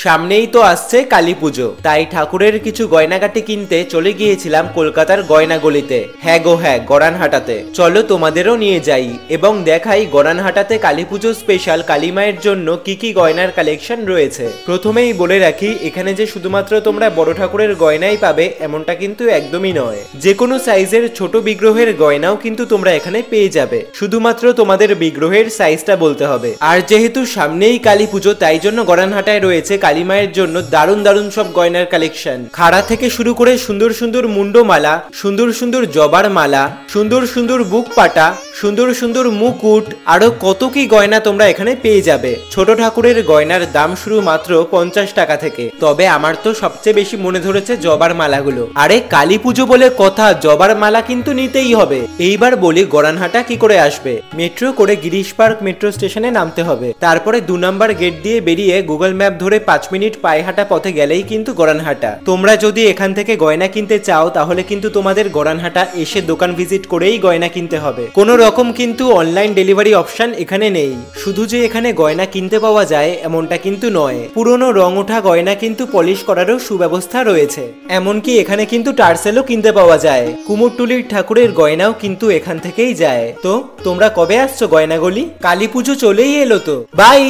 সামনেই তো আসছে কালী পুজো, তাই ঠাকুরের কিছু গয়নাগাটি কিনতে চলে গিয়েছিলাম কলকাতার গয়নাগলিতে। হ্যাঁ গো হ্যাঁ, গড়ানহাটাতে। চলো তোমাদেরও নিয়ে যাই এবং দেখাই গড়ানহাটাতে কালী পুজো স্পেশাল কালী মায়ের জন্য কি কি গয়নার কালেকশন রয়েছে। প্রথমেই বলে রাখি, এখানে যে শুধুমাত্র তোমরা বড় ঠাকুরের গয়নাই পাবে এমনটা কিন্তু একদমই নয়। যে কোনো সাইজের ছোট বিগ্রহের গয়নাও কিন্তু তোমরা এখানে পেয়ে যাবে, শুধুমাত্র তোমাদের বিগ্রহের সাইজটা বলতে হবে। আর যেহেতু সামনেই কালী পুজো, তাই জন্য গড়ানহাটায় রয়েছে কালী মায়ের জন্য দারুণ দারুণ সব গয়নার কালেকশন। খাড়া থেকে শুরু করে সুন্দর সুন্দর মুন্ডমালা, সুন্দর সুন্দর জবার মালা, সুন্দর সুন্দর বুক পাটা, সুন্দর সুন্দর মুকুট, আরো কত কি গয়না তোমরা এখানে পেয়ে যাবে। ছোট ঠাকুরের গয়নার দাম শুরু মাত্র 50 টাকা থেকে। তবে আমার তো সবচেয়ে বেশি মনে ধরেছে জবার মালাগুলো। আরে কালী পুজো বলে কথা, জবার মালা কিন্তু নিতেই হবে। এইবার বলি গড়ানহাটা কি করে আসবে। মেট্রো করে গিরিশ পার্ক মেট্রো স্টেশনে নামতে হবে, তারপরে 2 নম্বর গেট দিয়ে বেরিয়ে গুগল ম্যাপ ধরে 5 মিনিট পায়ে হাঁটা পথে গেলেই কিন্তু গড়ানহাটা। তোমরা যদি এখান থেকে গয়না কিনতে চাও তাহলে কিন্তু তোমাদের গড়ানহাটা এসে দোকান ভিজিট করেই গয়না কিনতে হবে। কোনো রকম কিন্তু অনলাইন ডেলিভারি অপশন এখানে নেই। শুধু যে এখানে গয়না কিনতে পাওয়া যায় এমনটা কিন্তু নয়, পুরনো রং ওঠা গয়না কিন্তু পলিশ করারও সুব্যবস্থা রয়েছে। এমনকি এখানে কিন্তু টার্সেলও কিনতে পাওয়া যায়। কুমোরটুলির ঠাকুরের গয়নাও কিন্তু এখান থেকেই যায়। তো তোমরা কবে আসছো গয়নাগলি? কালী পুজো চলেই এলো তো। বাই।